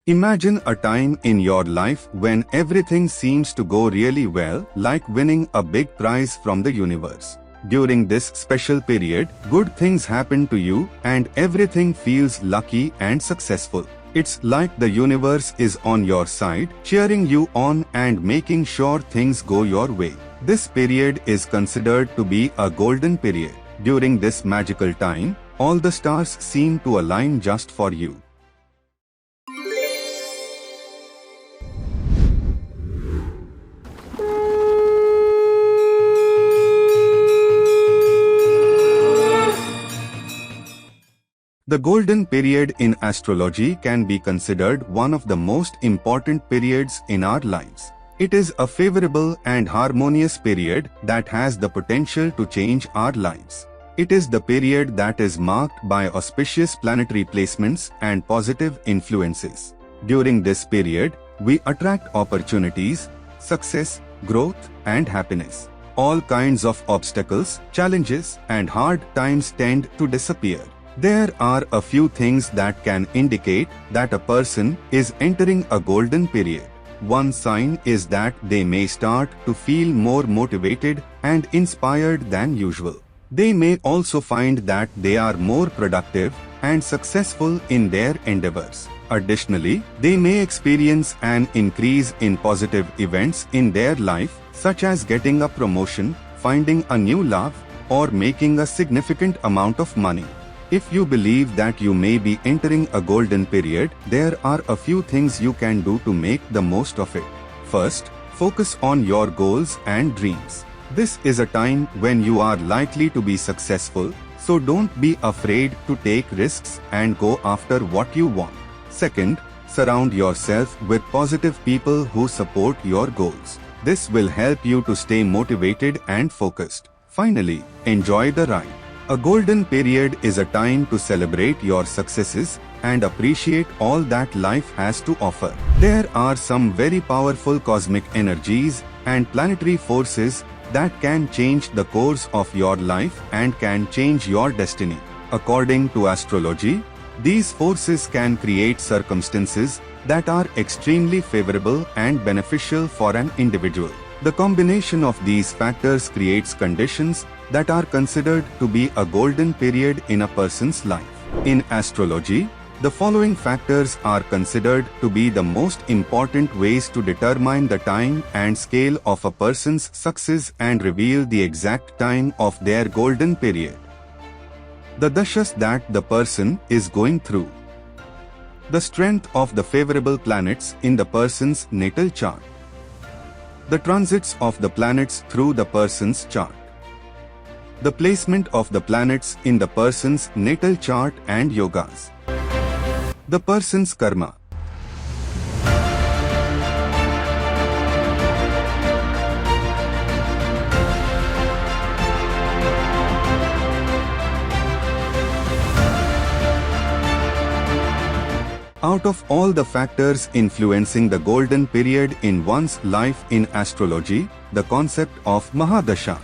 Imagine a time in your life when everything seems to go really well, like winning a big prize from the universe. During this special period, good things happen to you and everything feels lucky and successful. It's like the universe is on your side, cheering you on and making sure things go your way. This period is considered to be a golden period. During this magical time, all the stars seem to align just for you. The golden period in astrology can be considered one of the most important periods in our lives. It is a favorable and harmonious period that has the potential to change our lives. It is the period that is marked by auspicious planetary placements and positive influences. During this period, we attract opportunities, success, growth, and happiness. All kinds of obstacles, challenges, and hard times tend to disappear. There are a few things that can indicate that a person is entering a golden period. One sign is that they may start to feel more motivated and inspired than usual. They may also find that they are more productive and successful in their endeavors. Additionally, they may experience an increase in positive events in their life, such as getting a promotion, finding a new love, or making a significant amount of money. If you believe that you may be entering a golden period, there are a few things you can do to make the most of it. First, focus on your goals and dreams. This is a time when you are likely to be successful, so don't be afraid to take risks and go after what you want. Second, surround yourself with positive people who support your goals. This will help you to stay motivated and focused. Finally, enjoy the ride. A golden period is a time to celebrate your successes and appreciate all that life has to offer. There are some very powerful cosmic energies and planetary forces that can change the course of your life and can change your destiny. According to astrology, these forces can create circumstances that are extremely favorable and beneficial for an individual. The combination of these factors creates conditions that are considered to be a golden period in a person's life. In astrology, the following factors are considered to be the most important ways to determine the time and scale of a person's success and reveal the exact time of their golden period. The dashas that the person is going through. The strength of the favorable planets in the person's natal chart. The transits of the planets through the person's chart. The placement of the planets in the person's natal chart and yogas. The person's karma. Out of all the factors influencing the golden period in one's life in astrology, the concept of Mahadasha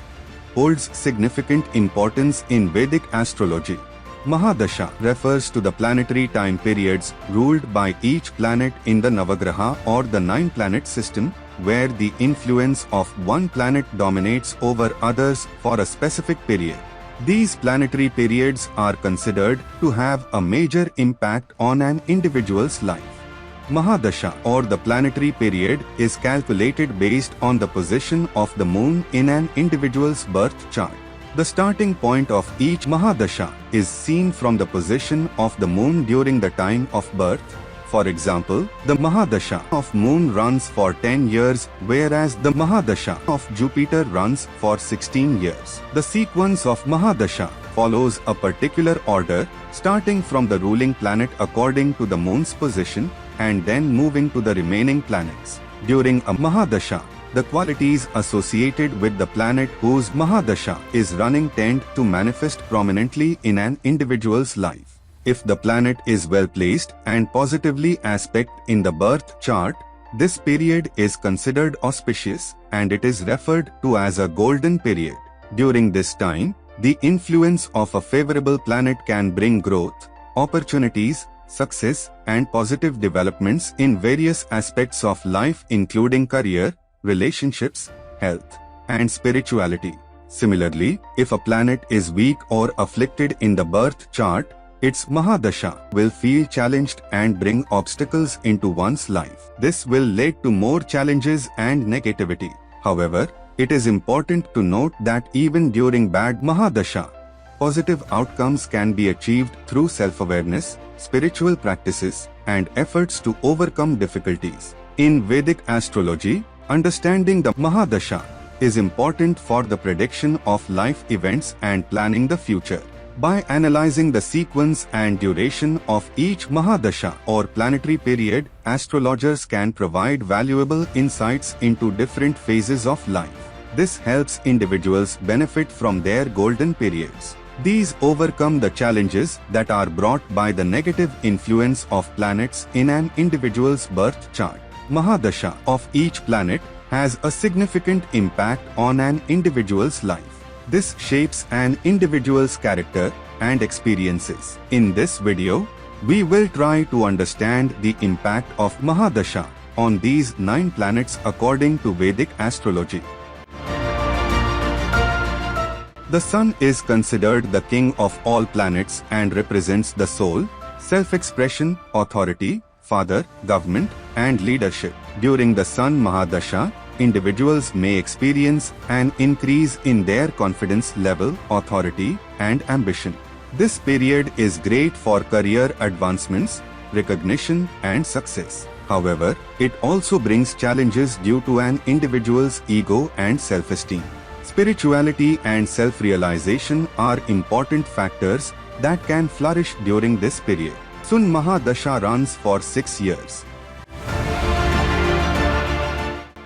holds significant importance in Vedic astrology. Mahadasha refers to the planetary time periods ruled by each planet in the Navagraha or the 9-planet system, where the influence of one planet dominates over others for a specific period. These planetary periods are considered to have a major impact on an individual's life. Mahadasha or the planetary period is calculated based on the position of the moon in an individual's birth chart. The starting point of each Mahadasha is seen from the position of the moon during the time of birth. For example, the Mahadasha of moon runs for 10 years, whereas the Mahadasha of Jupiter runs for 16 years. The sequence of Mahadasha follows a particular order, starting from the ruling planet according to the moon's position, and then moving to the remaining planets. During a Mahadasha, the qualities associated with the planet whose Mahadasha is running tend to manifest prominently in an individual's life. If the planet is well placed and positively aspect in the birth chart, this period is considered auspicious and it is referred to as a golden period. During this time, the influence of a favorable planet can bring growth, opportunities, success, and positive developments in various aspects of life including career, relationships, health, and spirituality. Similarly, if a planet is weak or afflicted in the birth chart, its Mahadasha will feel challenged and bring obstacles into one's life. This will lead to more challenges and negativity. However, it is important to note that even during bad Mahadasha, positive outcomes can be achieved through self-awareness, spiritual practices, and efforts to overcome difficulties. In Vedic astrology, understanding the Mahadasha is important for the prediction of life events and planning the future. By analyzing the sequence and duration of each Mahadasha or planetary period, astrologers can provide valuable insights into different phases of life. This helps individuals benefit from their golden periods. These overcome the challenges that are brought by the negative influence of planets in an individual's birth chart. Mahadasha of each planet has a significant impact on an individual's life. This shapes an individual's character and experiences. In this video, we will try to understand the impact of Mahadasha on these 9 planets according to Vedic astrology. The Sun is considered the king of all planets and represents the soul, self-expression, authority, father, government, and leadership. During the Sun Mahadasha, individuals may experience an increase in their confidence level, authority, and ambition. This period is great for career advancements, recognition, and success. However, it also brings challenges due to an individual's ego and self-esteem. Spirituality and self-realization are important factors that can flourish during this period. Sun Mahadasha runs for 6 years.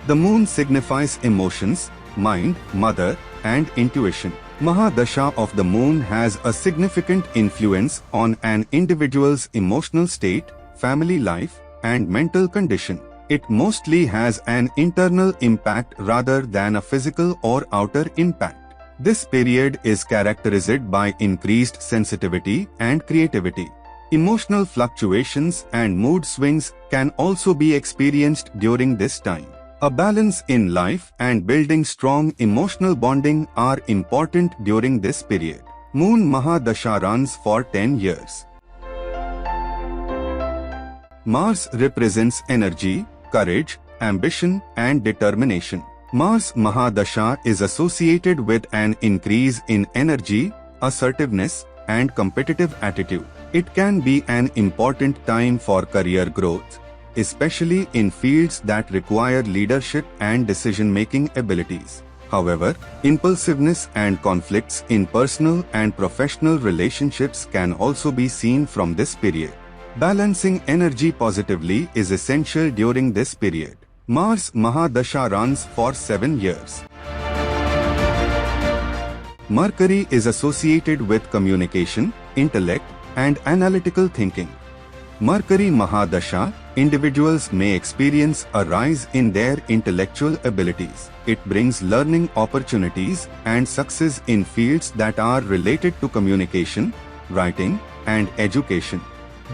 The moon signifies emotions, mind, mother, and intuition. Mahadasha of the moon has a significant influence on an individual's emotional state, family life, and mental condition. It mostly has an internal impact rather than a physical or outer impact. This period is characterized by increased sensitivity and creativity. Emotional fluctuations and mood swings can also be experienced during this time. A balance in life and building strong emotional bonding are important during this period. Moon Mahadasha runs for 10 years. Mars represents energy, courage, ambition, and determination. Mars Mahadasha is associated with an increase in energy, assertiveness, and competitive attitude. It can be an important time for career growth, especially in fields that require leadership and decision-making abilities. However, impulsiveness and conflicts in personal and professional relationships can also be seen from this period. Balancing energy positively is essential during this period. Mars Mahadasha runs for 7 years. Mercury is associated with communication, intellect, and analytical thinking. Mercury Mahadasha, individuals may experience a rise in their intellectual abilities. It brings learning opportunities and success in fields that are related to communication, writing, and education.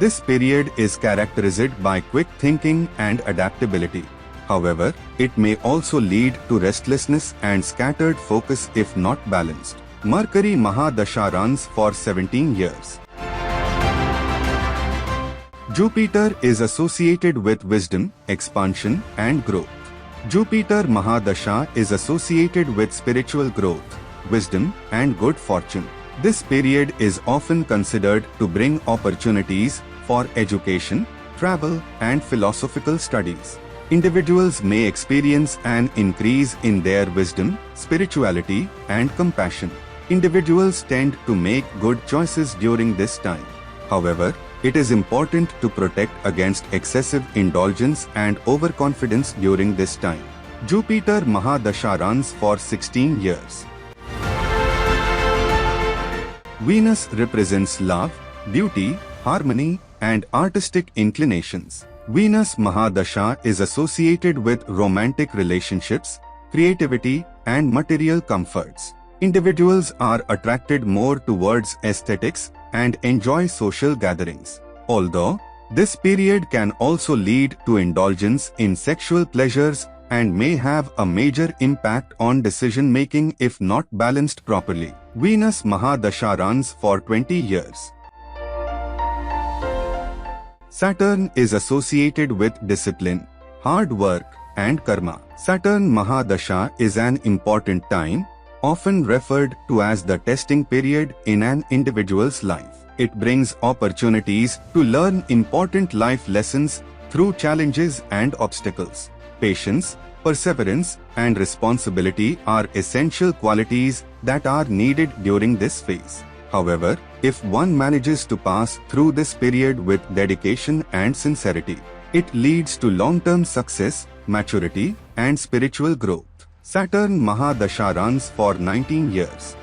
This period is characterized by quick thinking and adaptability. However, it may also lead to restlessness and scattered focus if not balanced. Mercury Mahadasha runs for 17 years. Jupiter is associated with wisdom, expansion, and growth. Jupiter Mahadasha is associated with spiritual growth, wisdom, and good fortune. This period is often considered to bring opportunities for education, travel, and philosophical studies. Individuals may experience an increase in their wisdom, spirituality, and compassion. Individuals tend to make good choices during this time. However, it is important to protect against excessive indulgence and overconfidence during this time. Jupiter Mahadasha runs for 16 years. Venus represents love, beauty, harmony, and artistic inclinations. Venus Mahadasha is associated with romantic relationships, creativity, and material comforts. Individuals are attracted more towards aesthetics and enjoy social gatherings. Although This period can also lead to indulgence in sexual pleasures and may have a major impact on decision-making if not balanced properly. Venus Mahadasha runs for 20 years. Saturn is associated with discipline, hard work, and karma. Saturn Mahadasha is an important time, often referred to as the testing period in an individual's life. It brings opportunities to learn important life lessons through challenges and obstacles. Patience, perseverance, and responsibility are essential qualities that are needed during this phase. However, if one manages to pass through this period with dedication and sincerity, it leads to long-term success, maturity, and spiritual growth. Saturn Mahadasha runs for 19 years.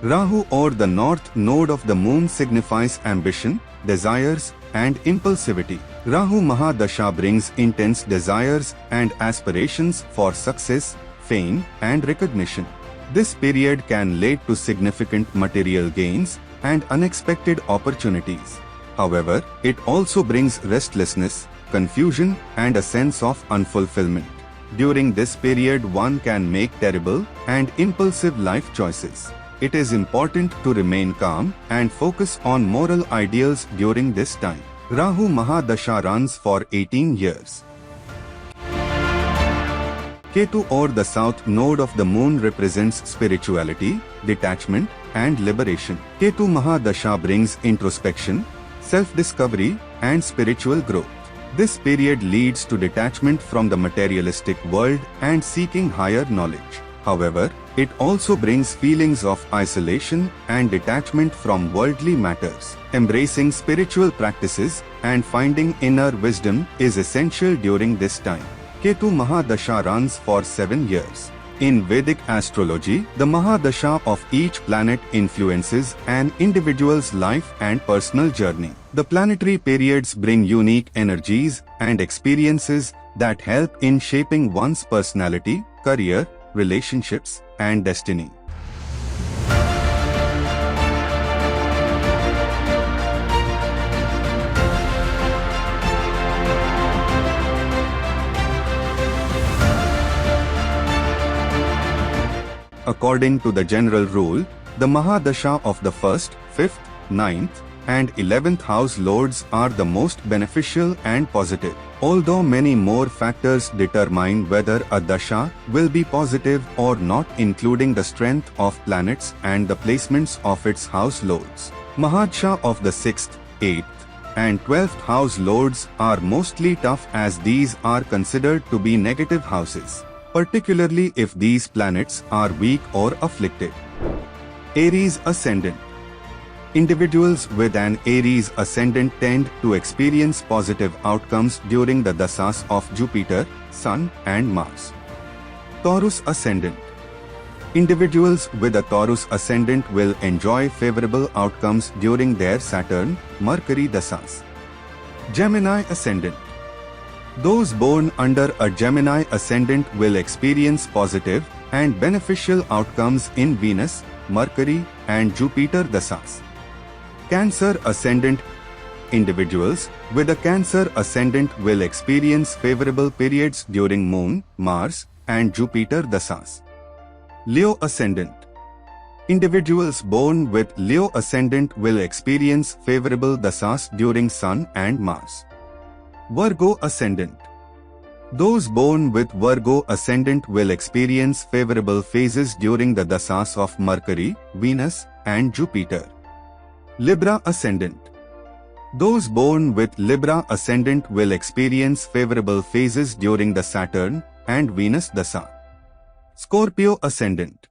Rahu, or the north node of the moon, signifies ambition, desires, and impulsivity. Rahu Mahadasha brings intense desires and aspirations for success, fame, and recognition. This period can lead to significant material gains and unexpected opportunities. However, it also brings restlessness, confusion, and a sense of unfulfillment. During this period, one can make terrible and impulsive life choices. It is important to remain calm and focus on moral ideals during this time. Rahu Mahadasha runs for 18 years. Ketu, or the south node of the moon, represents spirituality, detachment, and liberation. Ketu Mahadasha brings introspection, self-discovery, and spiritual growth. This period leads to detachment from the materialistic world and seeking higher knowledge. However, it also brings feelings of isolation and detachment from worldly matters. Embracing spiritual practices and finding inner wisdom is essential during this time. Ketu Mahadasha runs for 7 years. In Vedic astrology, the Mahadasha of each planet influences an individual's life and personal journey. The planetary periods bring unique energies and experiences that help in shaping one's personality, career, relationships, and destiny. According to the general rule, the Mahadasha of the 1st, 5th, 9th, and 11th house lords are the most beneficial and positive. Although many more factors determine whether a dasha will be positive or not, including the strength of planets and the placements of its house lords. Mahadasha of the 6th, 8th, and 12th house lords are mostly tough, as these are considered to be negative houses, particularly if these planets are weak or afflicted. Aries Ascendant. Individuals with an Aries ascendant tend to experience positive outcomes during the dasas of Jupiter, Sun, and Mars. Taurus Ascendant. Individuals with a Taurus ascendant will enjoy favorable outcomes during their Saturn, Mercury dasas. Gemini Ascendant. Those born under a Gemini ascendant will experience positive and beneficial outcomes in Venus, Mercury, and Jupiter dasas. Cancer Ascendant. Individuals with a Cancer ascendant will experience favorable periods during Moon, Mars, and Jupiter dasas. Leo Ascendant. Individuals born with Leo ascendant will experience favorable dasas during Sun and Mars. Virgo Ascendant. Those born with Virgo ascendant will experience favorable phases during the dasas of Mercury, Venus, and Jupiter. Libra Ascendant. Those born with Libra ascendant will experience favorable phases during the Saturn and Venus dasa. Scorpio Ascendant.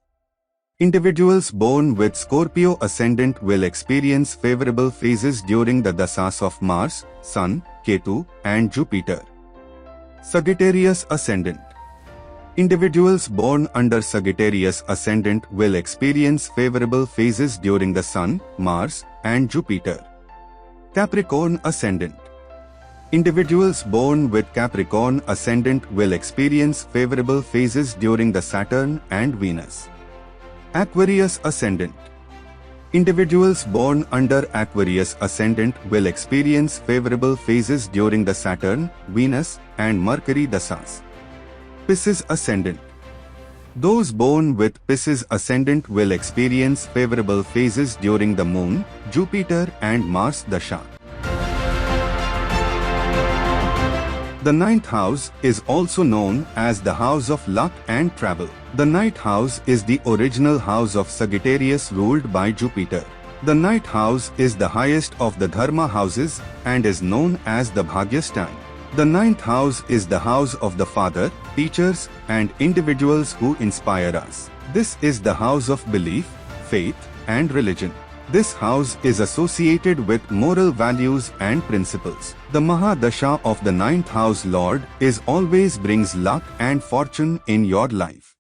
Individuals born with Scorpio ascendant will experience favorable phases during the dasas of Mars, Sun, Ketu, and Jupiter. Sagittarius Ascendant. Individuals born under Sagittarius ascendant will experience favorable phases during the Sun, Mars, and Jupiter. Capricorn Ascendant. Individuals born with Capricorn ascendant will experience favorable phases during the Saturn and Venus. Aquarius Ascendant. Individuals born under Aquarius ascendant will experience favorable phases during the Saturn, Venus, and Mercury dasas. Pisces ascendant. Those born with Pisces ascendant will experience favorable phases during the Moon, Jupiter, and Mars dasha. The ninth house is also known as the house of luck and travel. The ninth house is the original house of Sagittarius ruled by Jupiter. The ninth house is the highest of the Dharma houses and is known as the Bhagyasthan. The ninth house is the house of the father, teachers, and individuals who inspire us. This is the house of belief, faith, and religion. This house is associated with moral values and principles. The Mahadasha of the ninth house lord is always brings luck and fortune in your life.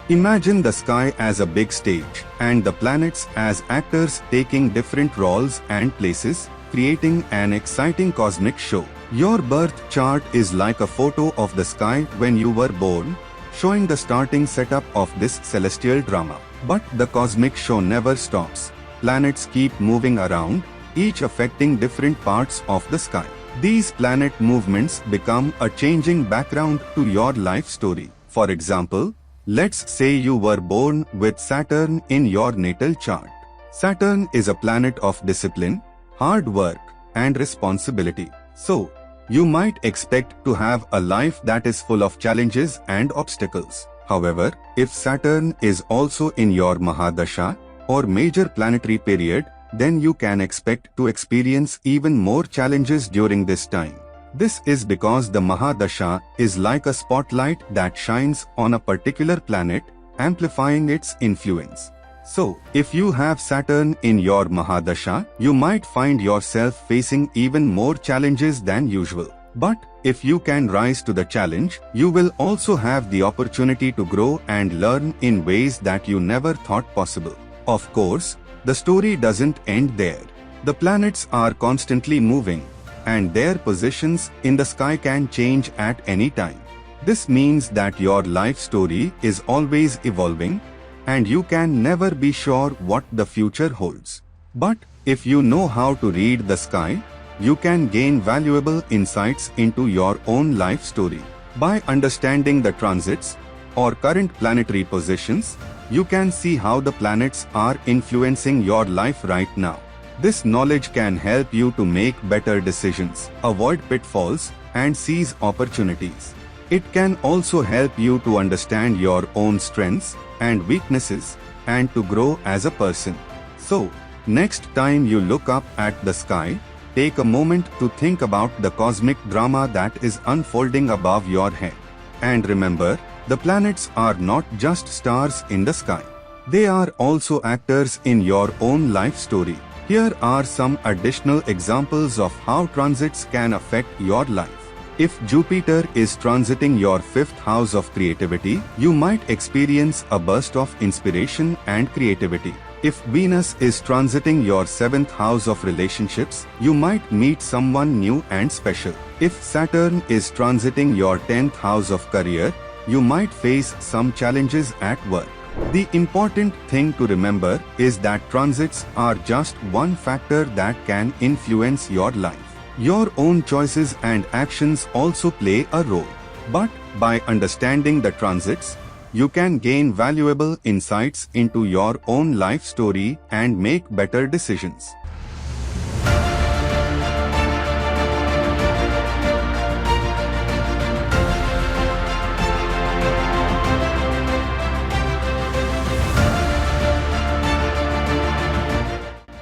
Imagine the sky as a big stage, and the planets as actors taking different roles and places, creating an exciting cosmic show. Your birth chart is like a photo of the sky when you were born, showing the starting setup of this celestial drama. But the cosmic show never stops. Planets keep moving around, each affecting different parts of the sky. These planet movements become a changing background to your life story. For example, let's say you were born with Saturn in your natal chart. Saturn is a planet of discipline, hard work, and responsibility. So, you might expect to have a life that is full of challenges and obstacles. However, if Saturn is also in your Mahadasha or major planetary period, then you can expect to experience even more challenges during this time. This is because the Mahadasha is like a spotlight that shines on a particular planet, amplifying its influence. So, if you have Saturn in your Mahadasha, you might find yourself facing even more challenges than usual. But, if you can rise to the challenge, you will also have the opportunity to grow and learn in ways that you never thought possible. Of course, the story doesn't end there. The planets are constantly moving, and their positions in the sky can change at any time. This means that your life story is always evolving, and you can never be sure what the future holds. But, if you know how to read the sky, you can gain valuable insights into your own life story. By understanding the transits, or current planetary positions, you can see how the planets are influencing your life right now. This knowledge can help you to make better decisions, avoid pitfalls, and seize opportunities. It can also help you to understand your own strengths and weaknesses, and to grow as a person. So, next time you look up at the sky, take a moment to think about the cosmic drama that is unfolding above your head. And remember, the planets are not just stars in the sky. They are also actors in your own life story. Here are some additional examples of how transits can affect your life. If Jupiter is transiting your 5th house of creativity, you might experience a burst of inspiration and creativity. If Venus is transiting your 7th house of relationships, you might meet someone new and special. If Saturn is transiting your 10th house of career, you might face some challenges at work. The important thing to remember is that transits are just one factor that can influence your life. Your own choices and actions also play a role. But, by understanding the transits, you can gain valuable insights into your own life story and make better decisions.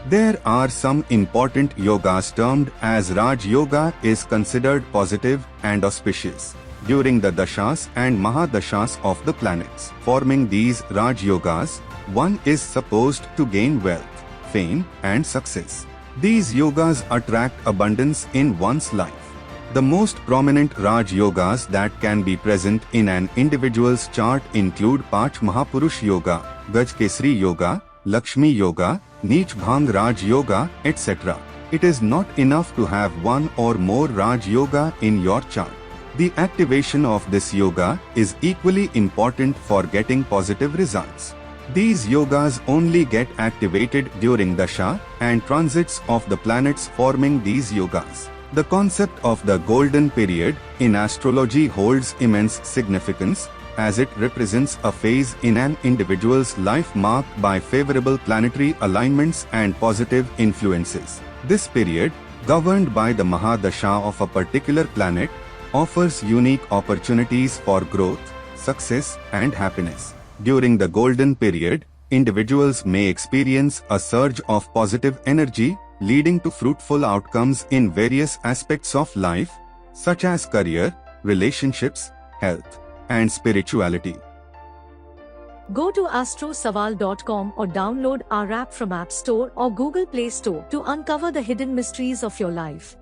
There are some important yogas termed as Raj Yoga is considered positive and auspicious during the dashas and mahadashas of the planets. Forming these Raj Yogas, one is supposed to gain wealth, fame, and success. These yogas attract abundance in one's life. The most prominent Raj Yogas that can be present in an individual's chart include Pach Mahapurush Yoga, Gaj Kesri Yoga, Lakshmi Yoga, Neech Bhang Raj Yoga, etc. It is not enough to have one or more Raj Yoga in your chart. The activation of this yoga is equally important for getting positive results. These yogas only get activated during dasha and transits of the planets forming these yogas. The concept of the golden period in astrology holds immense significance, as it represents a phase in an individual's life marked by favorable planetary alignments and positive influences. This period, governed by the Mahadasha of a particular planet, offers unique opportunities for growth, success, and happiness. During the golden period, individuals may experience a surge of positive energy, leading to fruitful outcomes in various aspects of life, such as career, relationships, health, and spirituality. Go to astrosawal.com or download our app from App Store or Google Play Store to uncover the hidden mysteries of your life.